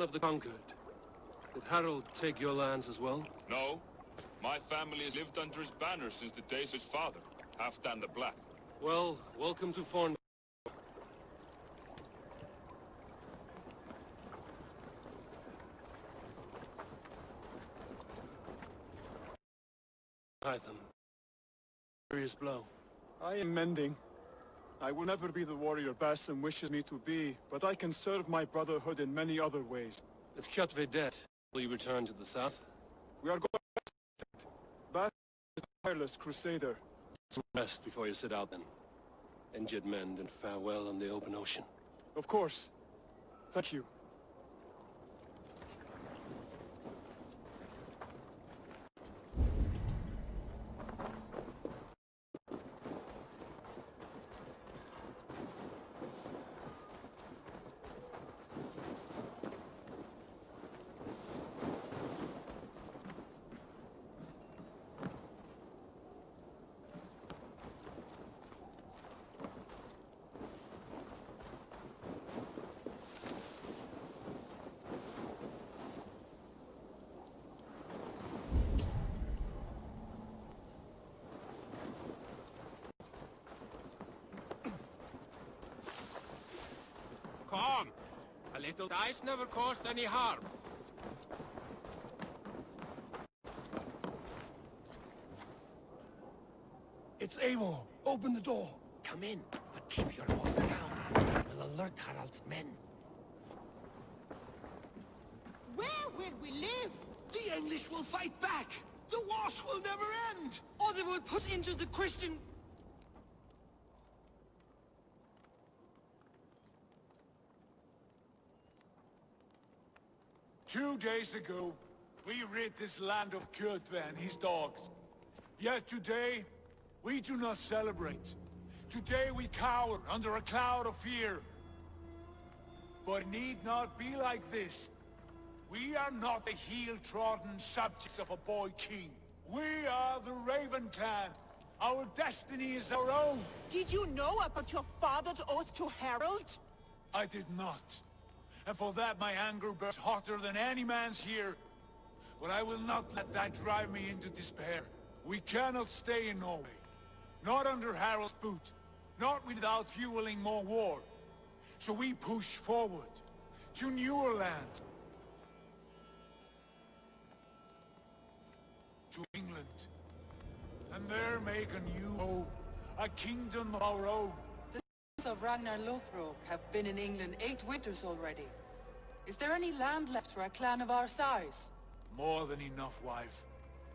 of the conquered. Did Harold take your lands as well? No. My family has lived under his banner since the days of his father, Halfdan the Black. Well, welcome to Forn. Hytham. Serious blow. I am mending. I will never be the warrior Basim wishes me to be, but I can serve my brotherhood in many other ways. With Kjotve dead, will you return to the south? We are going back is a tireless crusader. Some rest before you set out then. Injured men and farewell on the open ocean. Of course. Thank you. Come! A little dice never caused any harm. It's Eivor. Open the door. Come in, but keep your voice down. We'll alert Harald's men. Where will we live? The English will fight back! The wars will never end! Or they will put into the Christian... 2 days ago, we rid this land of Kjotve and his dogs. Yet today, we do not celebrate. Today we cower under a cloud of fear. But need not be like this. We are not the heel-trodden subjects of a boy king. We are the Raven clan. Our destiny is our own. Did you know about your father's oath to Harold? I did not. And for that my anger burns hotter than any man's here. But I will not let that drive me into despair. We cannot stay in Norway. Not under Harald's boot. Not without fueling more war. So we push forward. To newer lands. To England. And there make a new home. A kingdom of our own. Of Ragnar Lothbrok have been in England 8 winters already. Is there any land left for a clan of our size? More than enough, wife.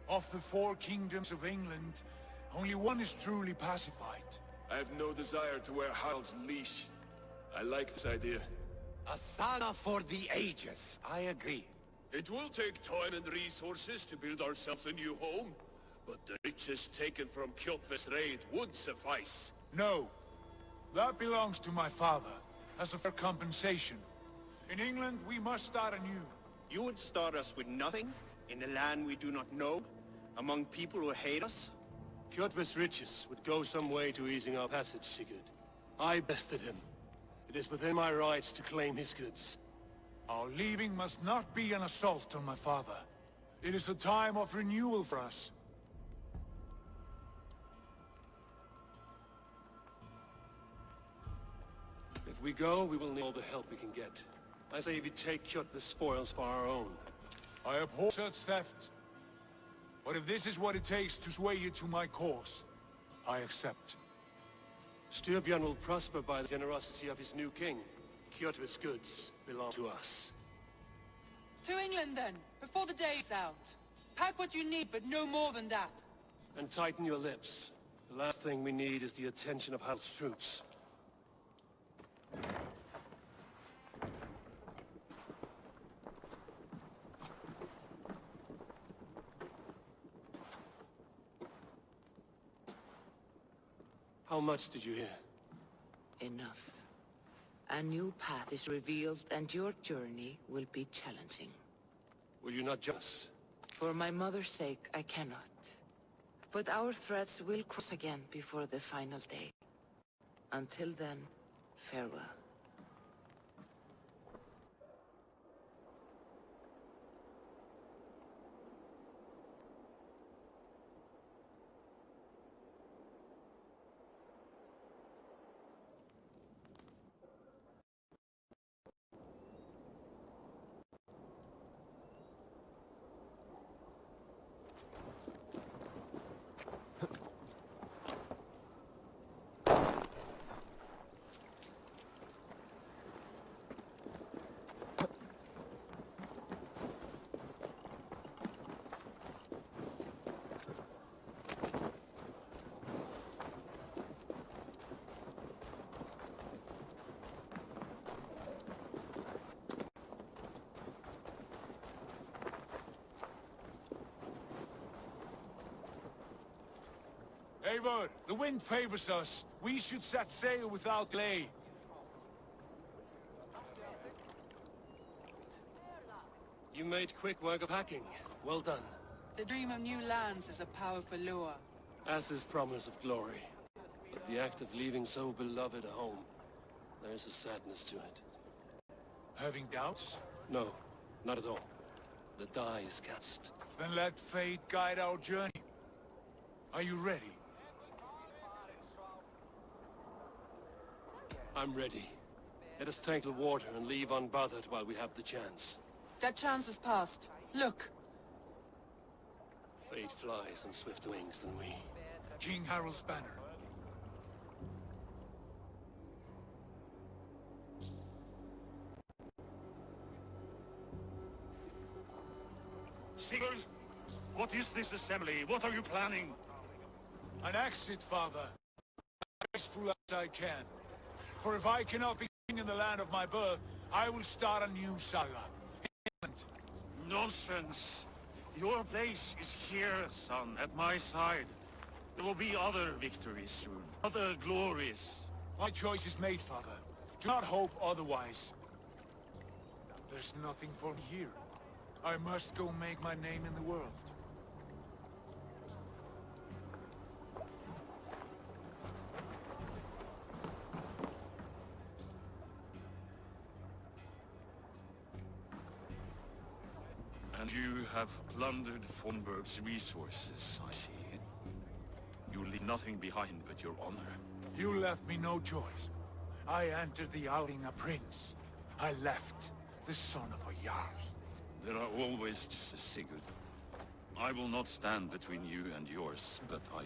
Of the 4 kingdoms of England, only one is truly pacified. I have no desire to wear Harald's leash. I like this idea. A saga for the ages. I agree. It will take time and resources to build ourselves a new home, but the riches taken from Kjotve's raid would suffice. No. That belongs to my father, as a fair compensation. In England, we must start anew. You would start us with nothing? In a land we do not know? Among people who hate us? Kjotve's riches would go some way to easing our passage, Sigurd. I bested him. It is within my rights to claim his goods. Our leaving must not be an assault on my father. It is a time of renewal for us. If we go, we will need all the help we can get. I say we take Kjotve's spoils for our own. I abhor such theft. But if this is what it takes to sway you to my cause, I accept. Styrbjörn will prosper by the generosity of his new king. Kjotve's goods belong to us. To England then, before the day is out. Pack what you need, but no more than that. And tighten your lips. The last thing we need is the attention of Harald's troops. How much did you hear? Enough. A new path is revealed, and your journey will be challenging. Will you not join us? For my mother's sake, I cannot. But our threads will cross again before the final day. Until then, farewell. Eivor, the wind favors us. We should set sail without delay. You made quick work of hacking. Well done. The dream of new lands is a powerful lure. As is promise of glory. But the act of leaving so beloved a home, there is a sadness to it. Having doubts? No, not at all. The die is cast. Then let fate guide our journey. Are you ready? I'm ready. Let us take the water and leave unbothered while we have the chance. That chance is past. Look! Fate flies on swifter wings than we. King Harald's banner. Sigurd, what is this assembly? What are you planning? An exit, father. As graceful as I can. For if I cannot be king in the land of my birth, I will start a new saga. Nonsense. Your place is here, son, at my side. There will be other victories soon. Other glories. My choice is made, father. Do not hope otherwise. There's nothing for me here. I must go make my name in the world. And you have plundered Fornburg's resources, I see. You leave nothing behind but your honor. You left me no choice. I entered the Isle a prince. I left the son of a Jarl. There are always Sigurd. I will not stand between you and yours, but I...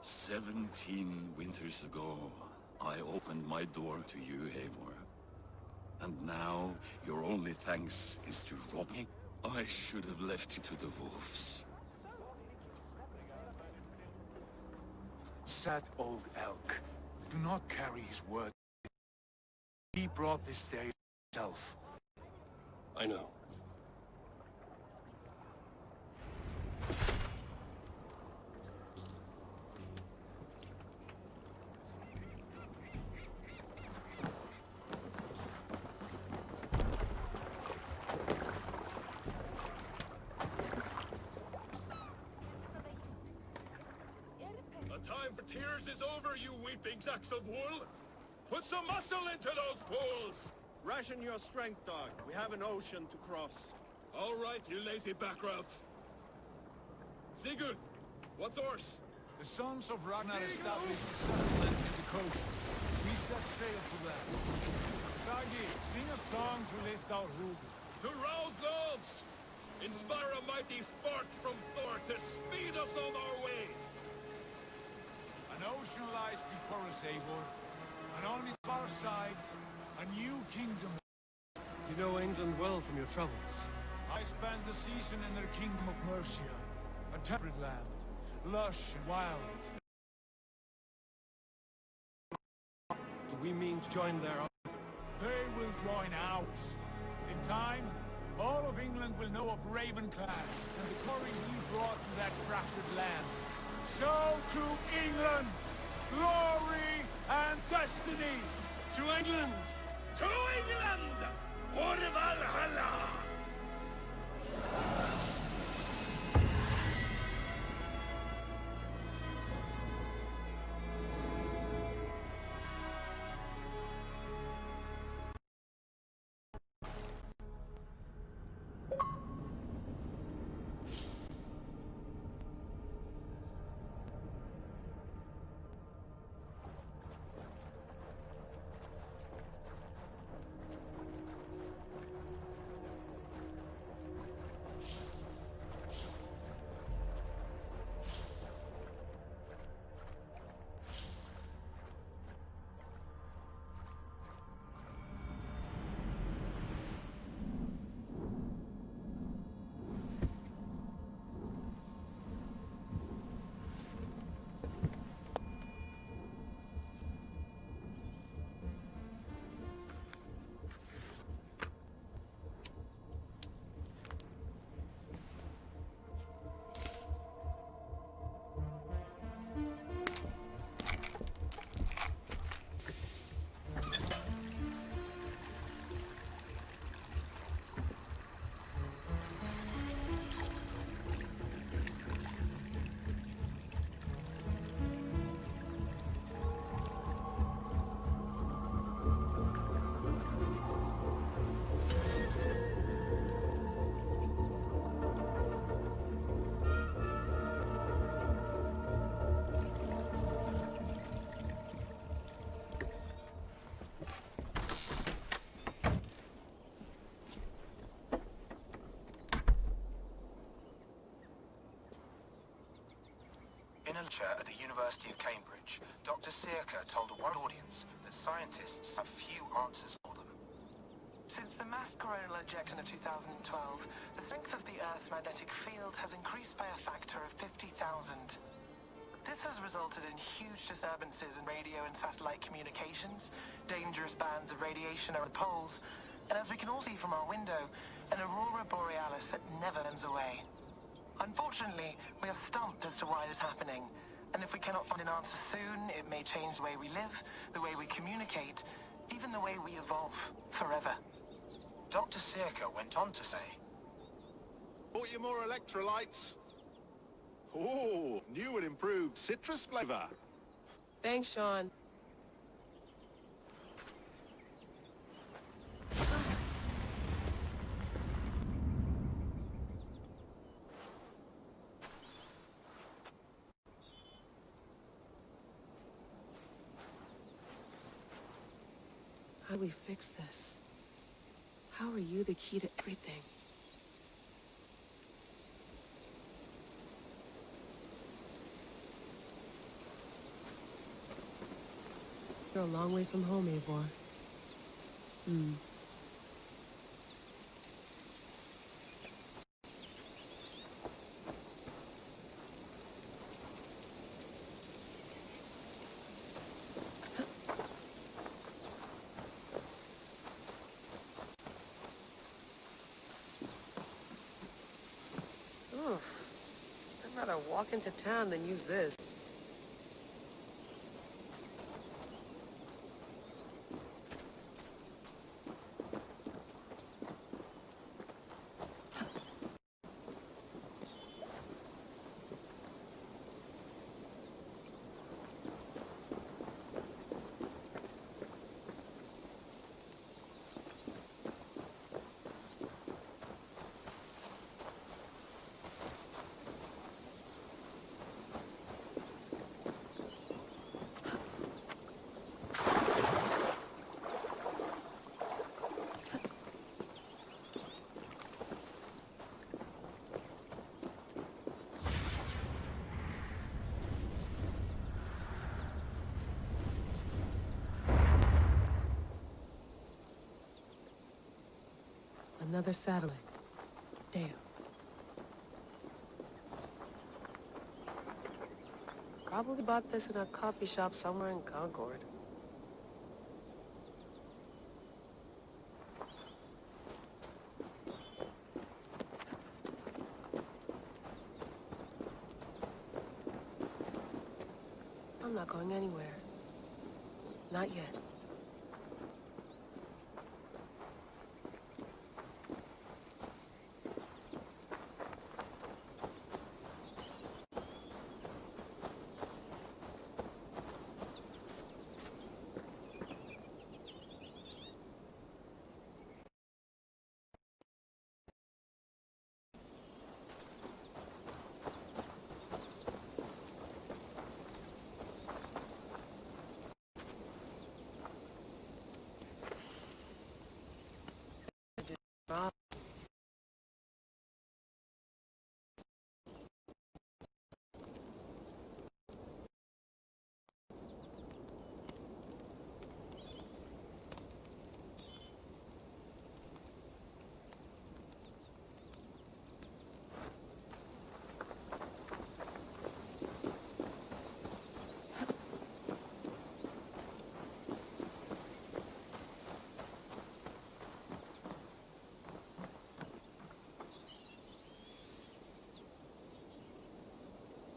17 winters ago, I opened my door to you, Eivor. And now, your only thanks is to rob me? I should have left you to the wolves. Sad old elk. Do not carry his word. He brought this day himself. I know. The time for tears is over, you weeping sacks of wool! Put some muscle into those bulls! Ration your strength, dog. We have an ocean to cross. All right, you lazy backrout. Sigurd, what's ours? The sons of Ragnar established a settlement near the coast. We set sail for them. Ragi, sing a song to lift our hood. To rouse lords! Inspire a mighty fart from Thor to speed us on our way! An ocean lies before us, Eivor. And on its far side, a new kingdom. You know England well from your travels. I spent the season in their kingdom of Mercia. A temperate land, lush and wild. Do we mean to join their... They will join ours. In time, all of England will know of Ravenclan and the courage we brought to that fractured land. So to England, glory and destiny! To England! To England! For Valhalla! In a lecture at the University of Cambridge, Dr. Searca told a world audience that scientists have few answers for them. Since the mass coronal ejection of 2012, the strength of the Earth's magnetic field has increased by a factor of 50,000. This has resulted in huge disturbances in radio and satellite communications, dangerous bands of radiation over the poles, and as we can all see from our window, an aurora borealis that never ends away. Unfortunately, we are stumped as to why this is happening, and if we cannot find an answer soon, it may change the way we live, the way we communicate, even the way we evolve forever. Dr. Searca went on to say, Bought you more electrolytes? Oh, new and improved citrus flavor. Thanks, Sean. How do we fix this? How are you the key to everything? You're a long way from home, Eivor. I'd rather walk into town than use this. Another satellite. Damn. Probably bought this in a coffee shop somewhere in Concord. I'm not going anywhere. Not yet.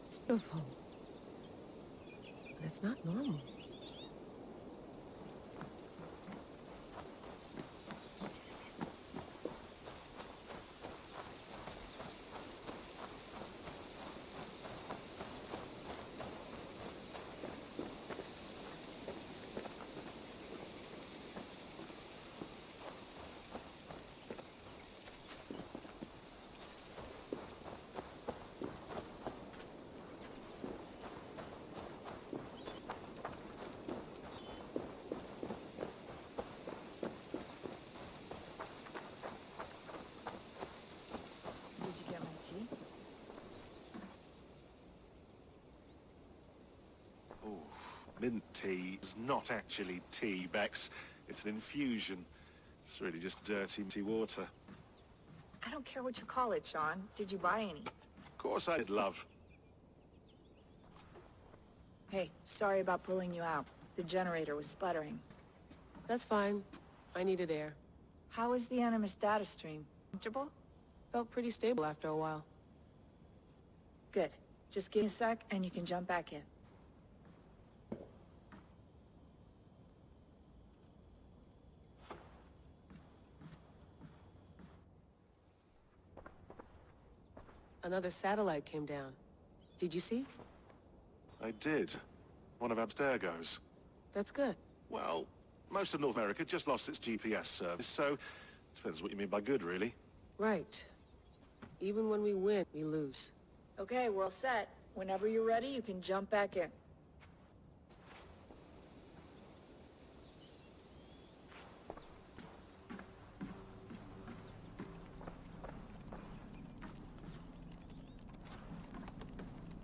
It's beautiful. But it's not normal. mint tea is not actually tea, Bex. It's an infusion. It's really just dirty tea water. I don't care what you call it, Sean. Did you buy any? Of course I did, love. Hey, sorry about pulling you out. The generator was sputtering. That's fine. I needed air. How was the Animus data stream? Comfortable? Felt pretty stable after a while. Good. Just give me a sec and you can jump back in. Another satellite came down. Did you see? I did. One of Abstergo's. That's good. Well, most of North America just lost its GPS service, so depends what you mean by good, really. Right. Even when we win, we lose. Okay, we're all set. Whenever you're ready, you can jump back in.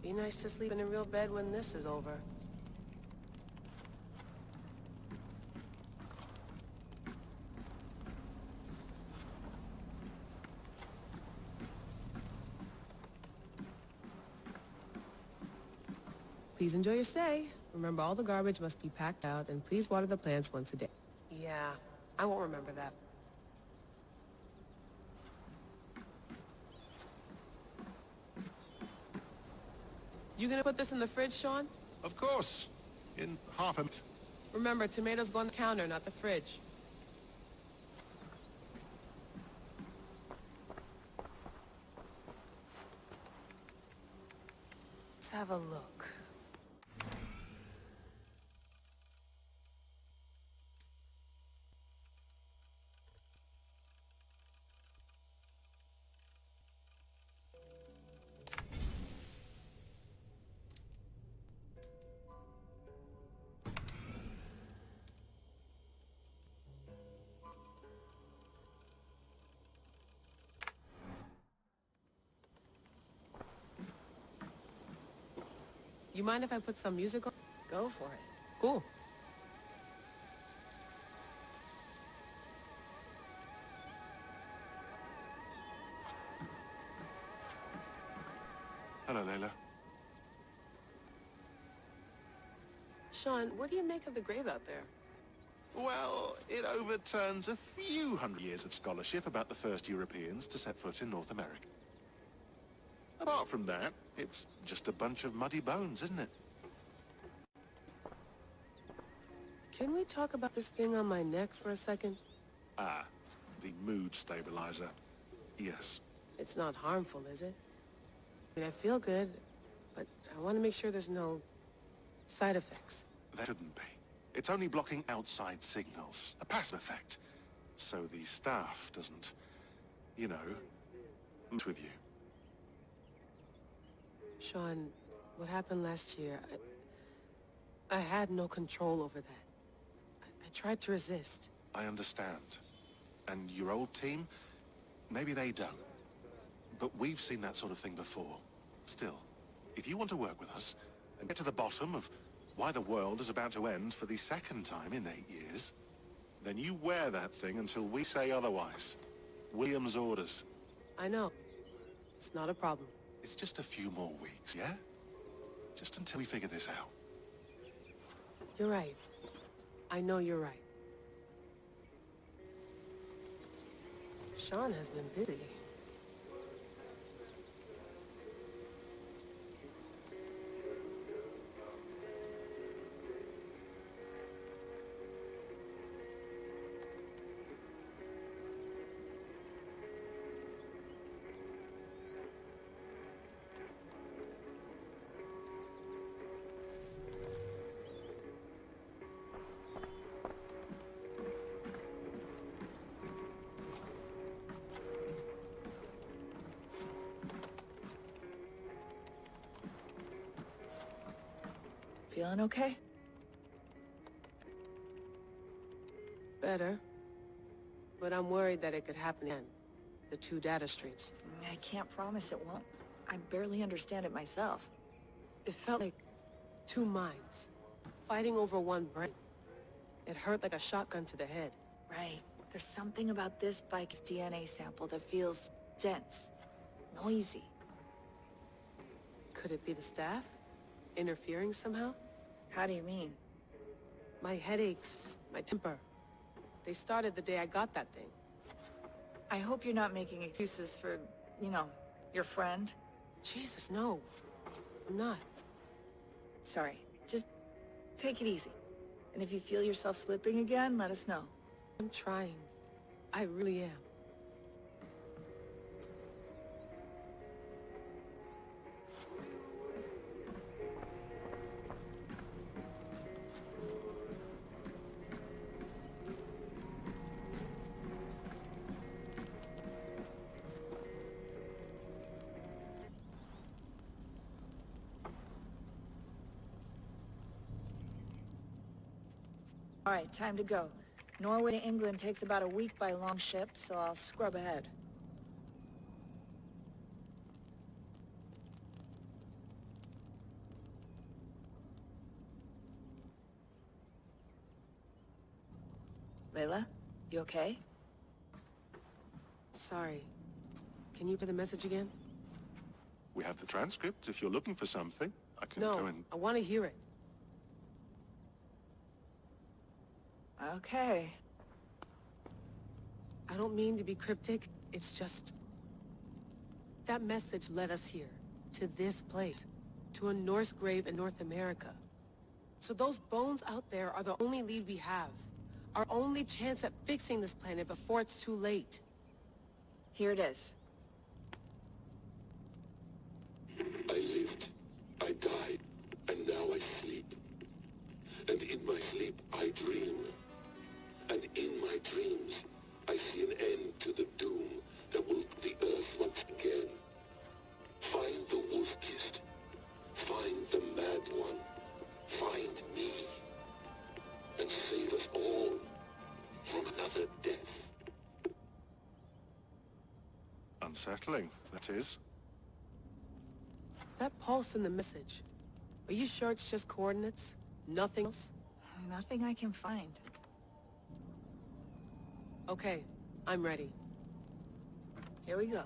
Be nice to sleep in a real bed when this is over. Please enjoy your stay. Remember, all the garbage must be packed out, and please water the plants once a day. Yeah, I won't remember that. You gonna put this in the fridge, Sean? Of course. In half a minute. Remember, tomatoes go on the counter, not the fridge. Let's have a look. You mind if I put some music on? Go for it. Cool. Hello, Layla. Sean, what do you make of the grave out there? Well, it overturns a few hundred years of scholarship about the first Europeans to set foot in North America. Apart from that, it's just a bunch of muddy bones, isn't it? Can we talk about this thing on my neck for a second? Ah, the mood stabilizer. Yes. It's not harmful, is it? I mean, I feel good, but I want to make sure there's no side effects. There shouldn't be. It's only blocking outside signals. A passive effect. So the staff doesn't, you know, mess with you. Sean, what happened last year, I had no control over that. I tried to resist. I understand. And your old team, maybe they don't. But we've seen that sort of thing before. Still, if you want to work with us and get to the bottom of why the world is about to end for the second time in 8 years, then you wear that thing until we say otherwise. William's orders. I know. It's not a problem. It's just a few more weeks, yeah? Just until we figure this out. You're right. I know you're right. Sean has been busy. Feeling okay? Better. But I'm worried that it could happen again. The two data streams. I can't promise it won't. I barely understand it myself. It felt like two minds, fighting over one brain. It hurt like a shotgun to the head. Right. There's something about this bike's DNA sample that feels dense, noisy. Could it be the staff? Interfering somehow? How do you mean? My headaches, my temper. They started the day I got that thing. I hope you're not making excuses for, you know, your friend. Jesus, no. I'm not. Sorry. Just take it easy. And if you feel yourself slipping again, let us know. I'm trying. I really am. All right, time to go. Norway to England takes about a week by long ship, so I'll scrub ahead. Layla, you okay? Sorry. Can you play the message again? We have the transcript. If you're looking for something, I can go No, and... I want to hear it. Okay. I don't mean to be cryptic. It's just... that message led us here. To this place. To a Norse grave in North America. So those bones out there are the only lead we have. Our only chance at fixing this planet before it's too late. Here it is. I lived, I died, and now I sleep. And in my sleep I dream. And in my dreams, I see an end to the doom that will the Earth once again. Find the wolf-kissed. Find the mad one. Find me. And save us all from another death. Unsettling, that is. That pulse in the message. Are you sure it's just coordinates? Nothing else? Nothing I can find. Okay, I'm ready. Here we go.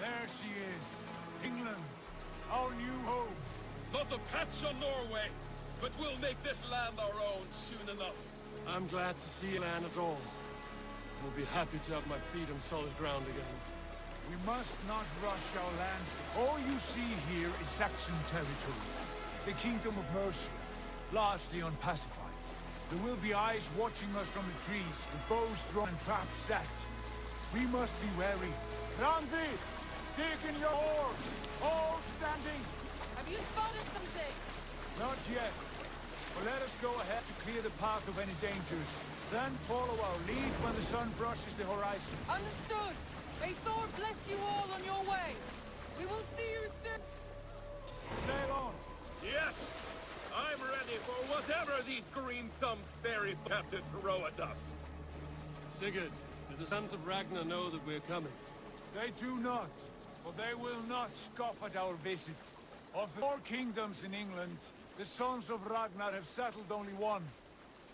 There she is. England. Our new home. Not a patch on Norway, but we'll make this land our own soon enough. I'm glad to see you land at all. I'll be happy to have my feet on solid ground again. We must not rush our land. All you see here is Saxon territory. The Kingdom of Mercia, largely unpacified. There will be eyes watching us from the trees, with bows drawn and traps set. We must be wary. Randi! Dig in your oars! All standing! Have you spotted something? Not yet. But let us go ahead to clear the path of any dangers. Then follow our lead when the sun brushes the horizon. Understood! May Thor bless you all on your way! We will see you soon! Sail on! Yes! I'm ready for whatever these green-thumbed fairies have to throw at us. Sigurd, do the sons of Ragnar know that we're coming? They do not, for they will not scoff at our visit. Of the 4 kingdoms in England, the sons of Ragnar have settled only one.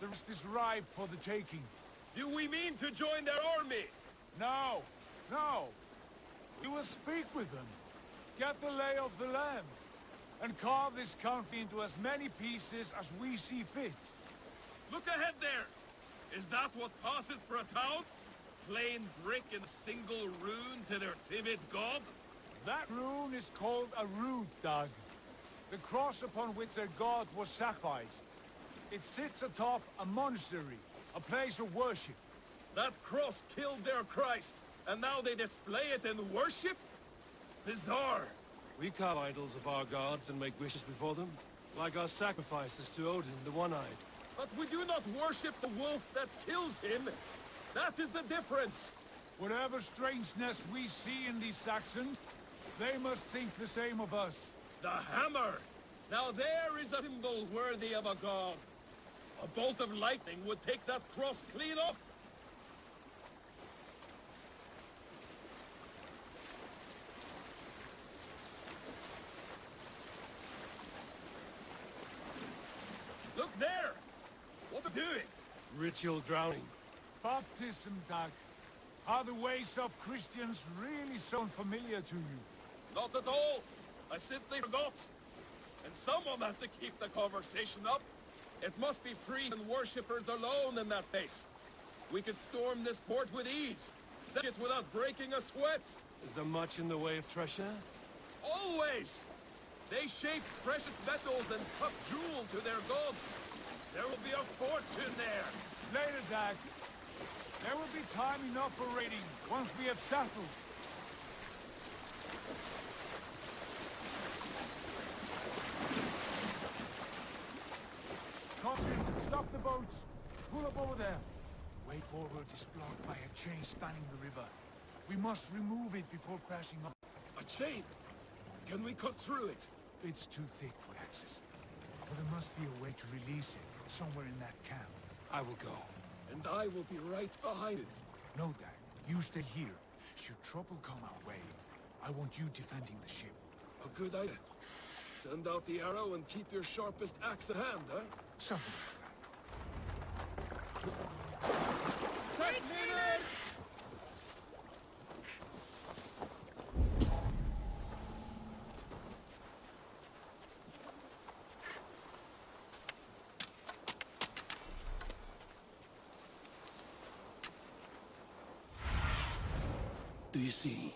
The rest is ripe for the taking. Do we mean to join their army? No, no. We will speak with them, get the lay of the land, and carve this country into as many pieces as we see fit. Look ahead there! Is that what passes for a town? Plain brick and single rune to their timid god? That rune is called a rood, Doug. The cross upon which their god was sacrificed. It sits atop a monastery, a place of worship. That cross killed their Christ, and now they display it in worship? Bizarre. We carve idols of our gods and make wishes before them, like our sacrifices to Odin, the One-Eyed. But we do not worship the wolf that kills him. That is the difference. Whatever strangeness we see in these Saxons, they must think the same of us. The hammer! Now there is a symbol worthy of a god. A bolt of lightning would take that cross clean off. Look there! What are you doing? Ritual drowning. Baptism, Doug. Are the ways of Christians really so unfamiliar to you? Not at all. I simply forgot. And someone has to keep the conversation up. It must be priests and worshippers alone in that place. We could storm this port with ease. Set it without breaking a sweat. Is there much in the way of treasure? Always! They shape precious metals and cut jewels to their gods. There will be a fortune there. Later, Doug. There will be time enough for raiding once we have settled. Caution! Stop the boats! Pull up over there. The way forward is blocked by a chain spanning the river. We must remove it before passing on. A chain? Can we cut through it? It's too thick for access. But there must be a way to release it somewhere in that camp. I will go. And I will be right behind it. No, Dad. You stay here. Should trouble come our way, I want you defending the ship. A good idea. Send out the arrow and keep your sharpest axe at hand, huh? Something like that. Do you see?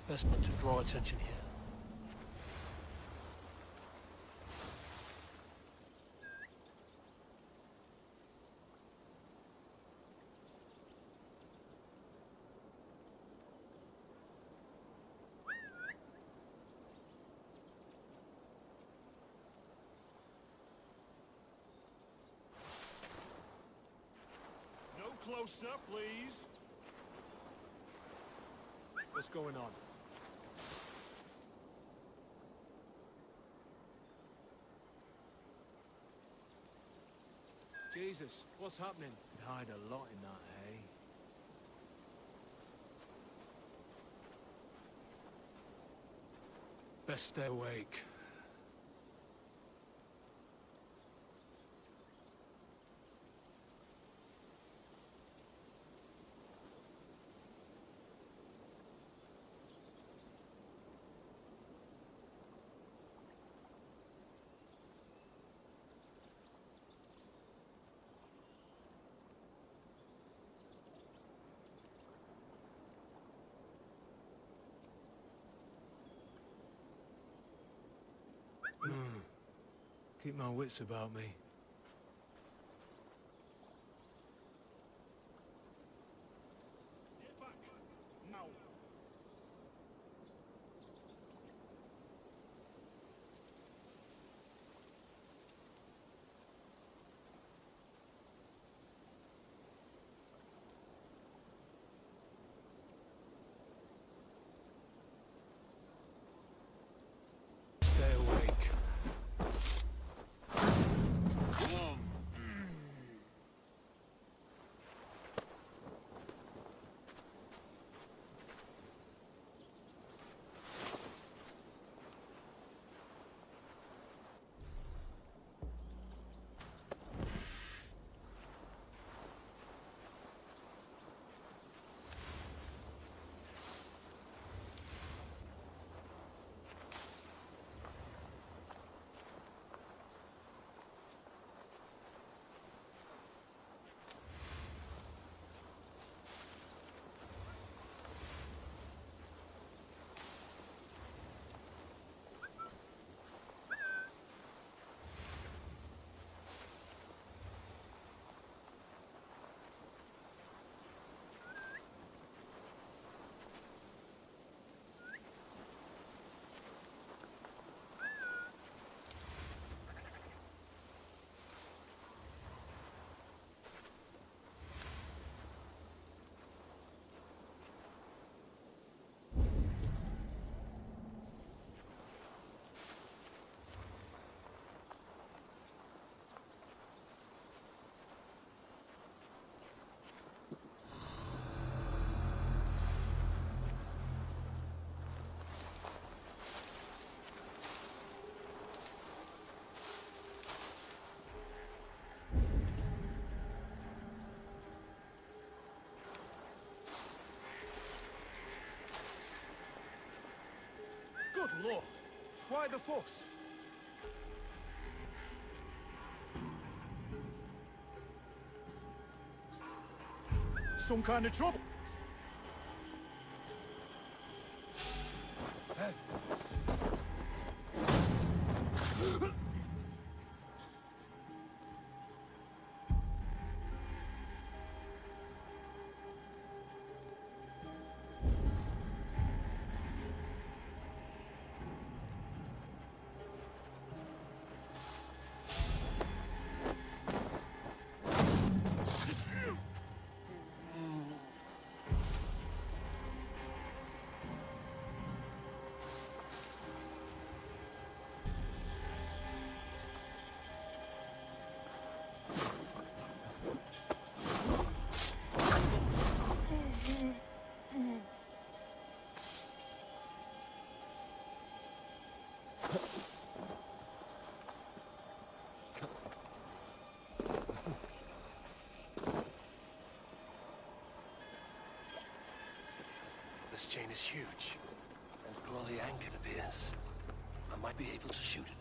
Best not to draw attention here. closer, please. What's going on? Jesus, what's happening? Hide a lot in that, eh? Best stay awake. Keep my wits about me. Stay awake. Good lord! Why the fuss? Some kind of trouble? This chain is huge, and before the anchor appears, I might be able to shoot it.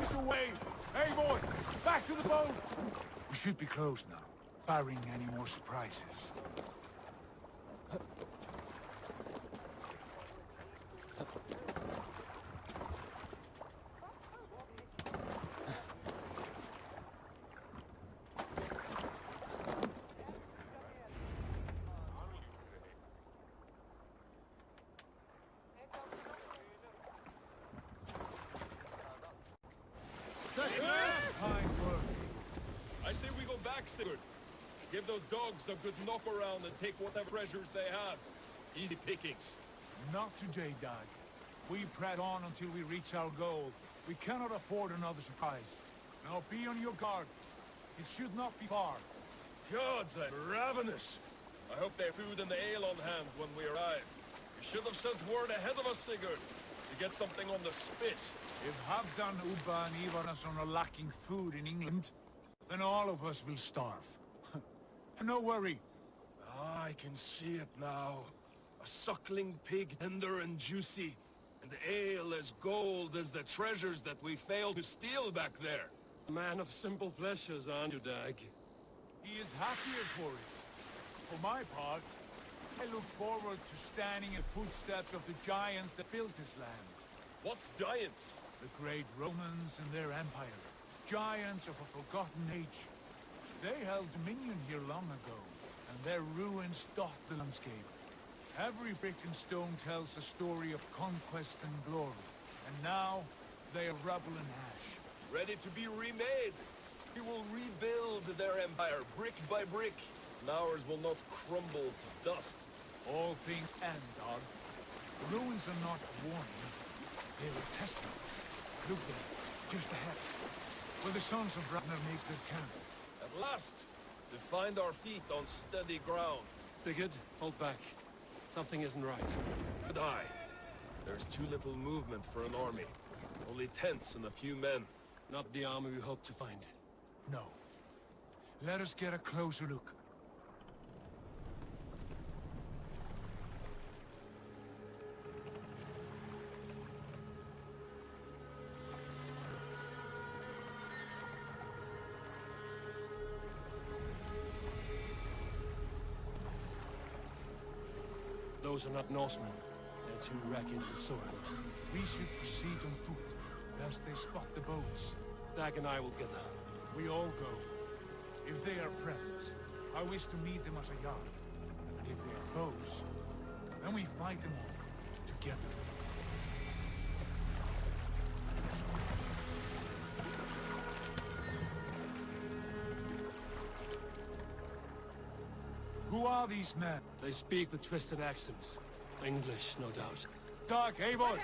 us away! Hey, boy! Back to the boat! We should be close now, barring any more surprises. I say we go back, Sigurd. Give those dogs a good knock around and take whatever treasures they have. Easy pickings. Not today, Dag. We press on until we reach our goal. We cannot afford another surprise. Now be on your guard. It should not be far. Gods, I'm ravenous. I hope they have food and the ale on hand when we arrive. You should have sent word ahead of us, Sigurd, to get something on the spit. If Halfdan, Ubba and Ivarnason are lacking food in England, then all of us will starve. No worry. Ah, I can see it now. A suckling pig, tender and juicy. And ale as gold as the treasures that we failed to steal back there. A man of simple pleasures, aren't you, Dag? He is happier for it. For my part, I look forward to standing in the footsteps of the giants that built this land. What giants? The great Romans and their empire. Giants of a forgotten age. They held dominion here long ago, and their ruins dot the landscape. Every brick and stone tells a story of conquest and glory, and now they are rubble and ash. Ready to be remade. We will rebuild their empire brick by brick, and ours will not crumble to dust. All things end, Dog. The ruins are not a warning. They were testing. Look there, just ahead, where the sons of Ragnar make their camp. At last, to find our feet on steady ground. Sigurd, hold back. Something isn't right. And there's too little movement for an army. Only tents and a few men. Not the army we hope to find. No. Let us get a closer look. Those are not Norsemen. They're too ragged and soiled. We should proceed on foot, lest they spot the boats. Dag and I will get there. We all go. If they are friends, I wish to meet them as a yard. And if they are foes, then we fight them all, together. Who are these men? They speak with twisted accents. English, no doubt. Dag, Eivor!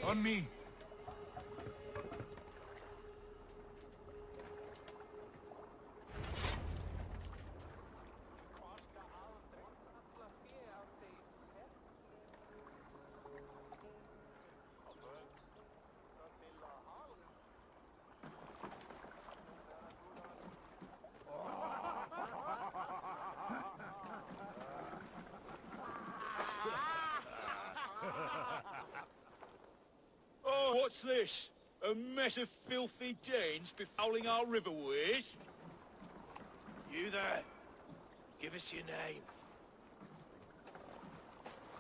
On me! Oh, what's this? A mess of filthy Danes befouling our riverways? You there. Give us your name.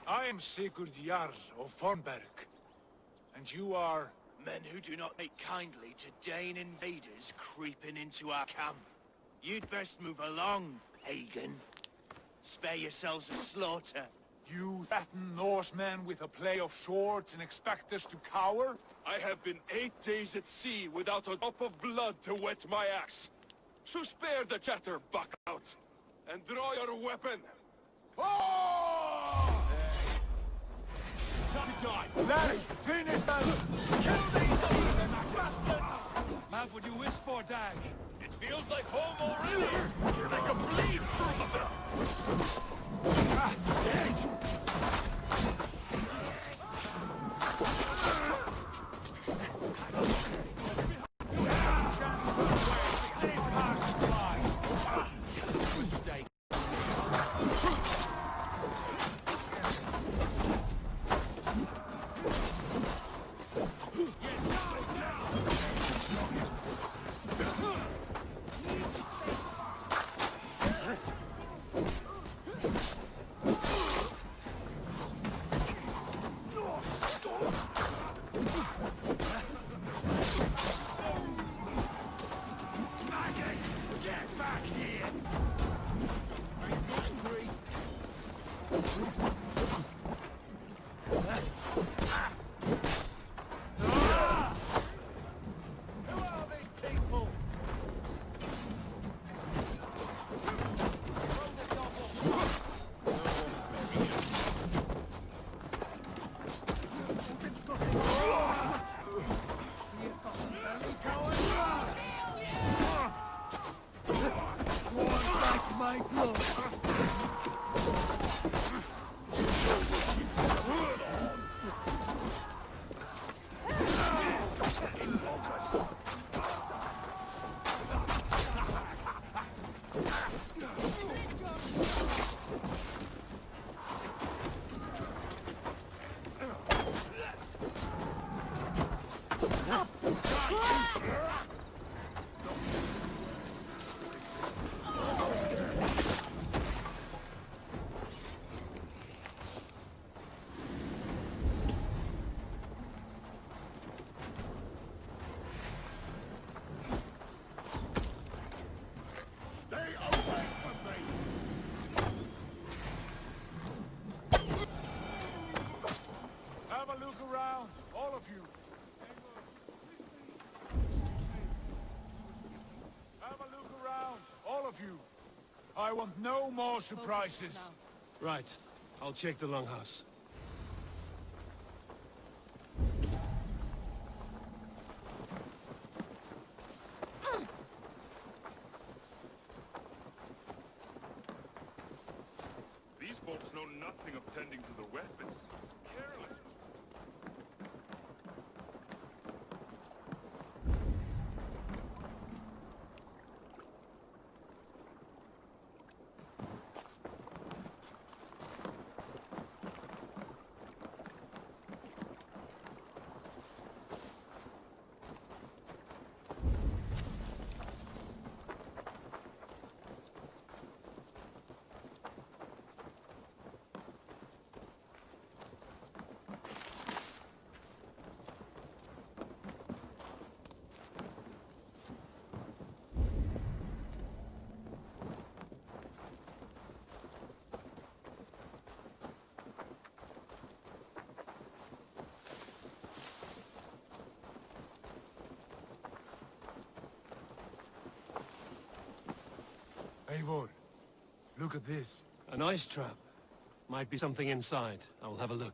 I am Sigurd Jarl of Fornberg. And you are... Men who do not take kindly to Dane invaders creeping into our camp. You'd best move along, pagan. Spare yourselves a slaughter. You threaten Norsemen with a play of swords and expect us to cower? I have been 8 days at sea without a drop of blood to wet my axe. So spare the chatter, buck-out, and draw your weapon. Oh! Time to die! Let's finish them! Kill these bastards! Lad, what do you wish for, Dag? It feels like home already! They can bleed through! Dead! Who are these people? My blood. Have a look around, all of you. Have a look around, all of you. I want no more surprises. Right. I'll check the longhouse. These folks know nothing of tending to their weapons. Careless. Eivor, look at this. An ice trap. Might be something inside. I'll have a look.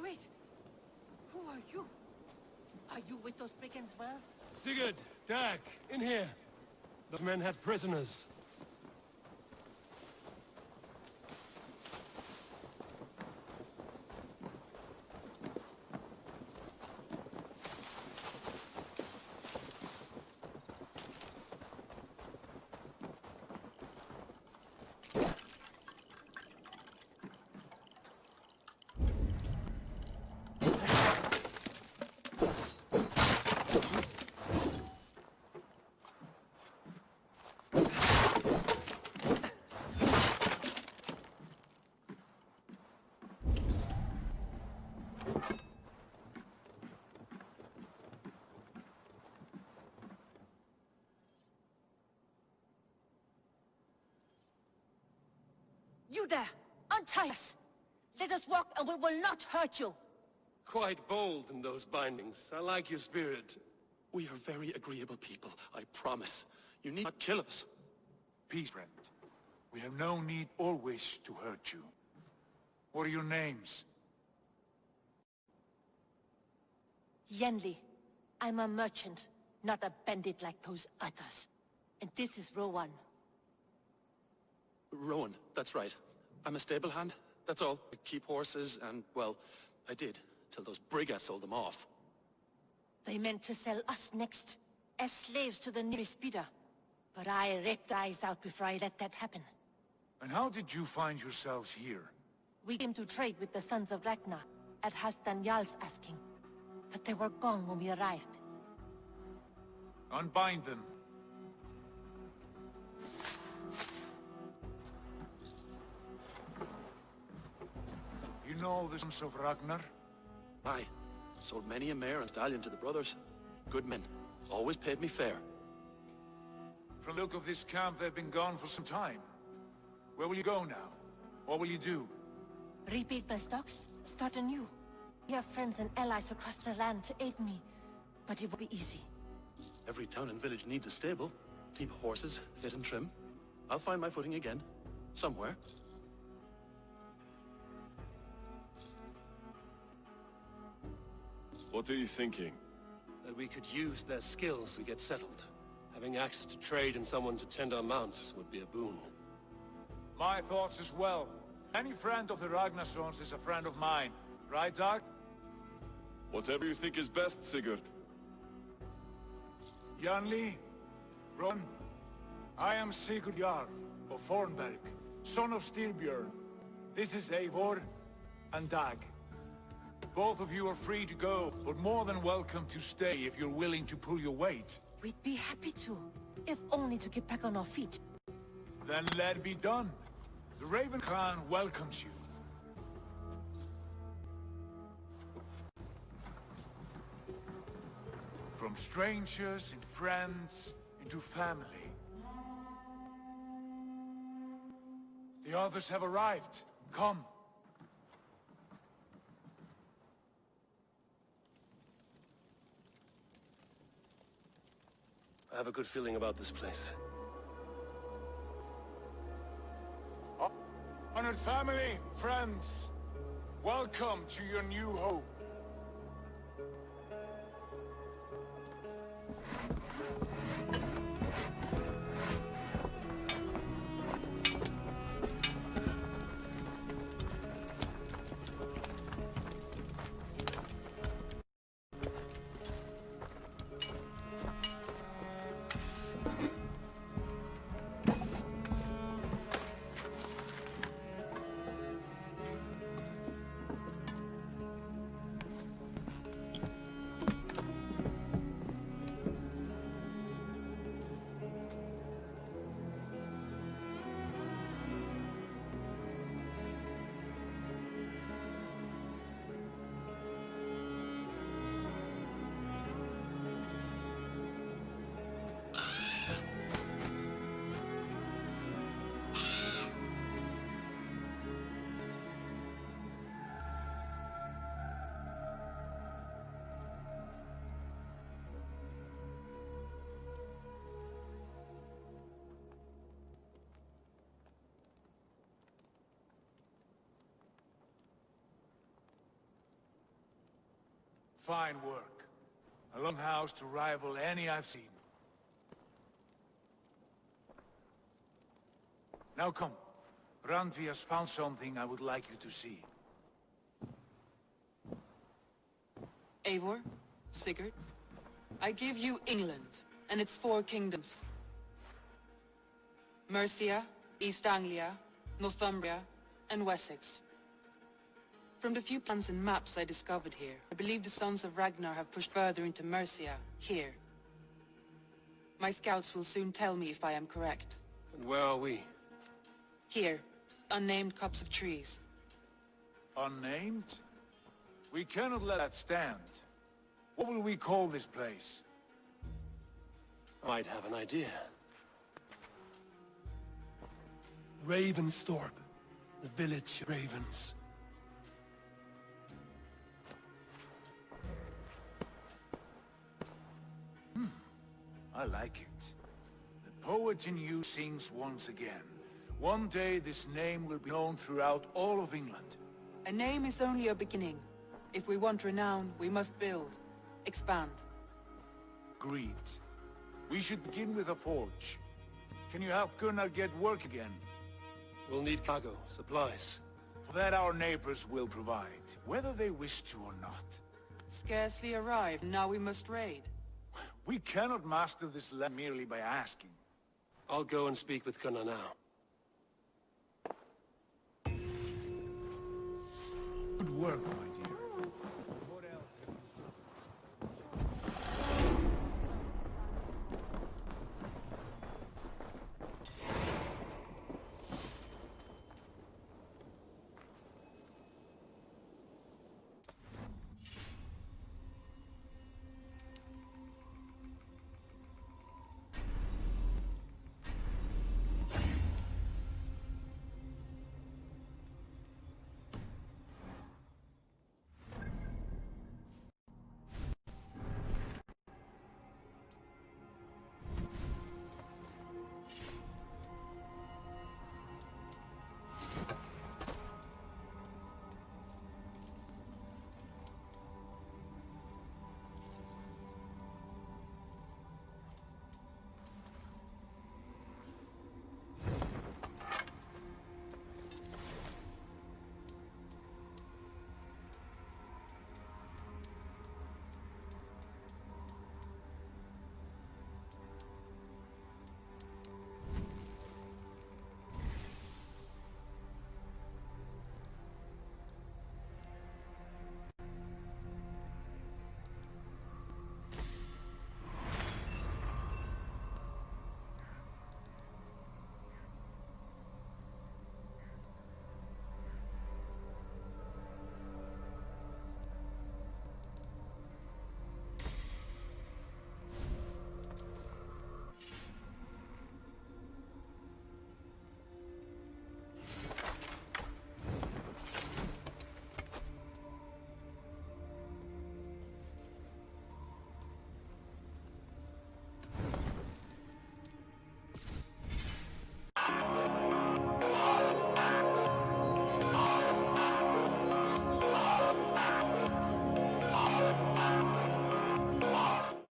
Wait! Who are you? Are you with those brigands, well? Sigurd! Dag! In here! Those men had prisoners. You there! Untie us! Let us walk and we will not hurt you! Quite bold in those bindings. I like your spirit. We are very agreeable people, I promise. You need not kill us. Peace, friend. We have no need or wish to hurt you. What are your names? Yenli. I'm a merchant, not a bandit like those others. And this is Rowan. Rowan, that's right. I'm a stable hand, that's all. I keep horses and, well, I did, till those brigands sold them off. They meant to sell us next, as slaves to the nearest bidder. But I ripped their eyes out before I let that happen. And how did you find yourselves here? We came to trade with the sons of Ragnar, at Halfdan Jarl's asking. But they were gone when we arrived. Unbind them. You know the sons of Ragnar? Aye. Sold many a mare and stallion to the brothers. Good men. Always paid me fair. From the look of this camp, they've been gone for some time. Where will you go now? What will you do? Rebuild my stocks, start anew. We have friends and allies across the land to aid me, but it won't be easy. Every town and village needs a stable. Keep horses fit and trim. I'll find my footing again. Somewhere. What are you thinking? That we could use their skills to get settled. Having access to trade and someone to tend our mounts would be a boon. My thoughts as well. Any friend of the Ragnarsons is a friend of mine. Right, Dag? Whatever you think is best, Sigurd. Janli, Ron, I am Sigurd Jarl of Fornberg, son of Styrbjörn. This is Eivor and Dag. Both of you are free to go, but more than welcome to stay if you're willing to pull your weight. We'd be happy to, if only to get back on our feet. Then let it be done. The Raven Clan welcomes you. From strangers and friends into family. The others have arrived. Come. I have a good feeling about this place. Honored family, friends, welcome to your new home. Fine work. A longhouse to rival any I've seen. Now come. Randvi has found something I would like you to see. Eivor, Sigurd, I give you England and its 4 kingdoms. Mercia, East Anglia, Northumbria, and Wessex. From the few plans and maps I discovered here, I believe the Sons of Ragnar have pushed further into Mercia, here. My scouts will soon tell me if I am correct. And where are we? Here, unnamed copse of trees. Unnamed? We cannot let that stand. What will we call this place? Might have an idea. Ravensthorpe. The village of ravens. I like it. The poet in you sings once again. One day this name will be known throughout all of England. A name is only a beginning. If we want renown, we must build. Expand. Agreed. We should begin with a forge. Can you help Gunnar get work again? We'll need cargo, supplies. For that our neighbors will provide, whether they wish to or not. Scarcely arrived, now we must raid. We cannot master this land merely by asking. I'll go and speak with Gunnar now. Good work, my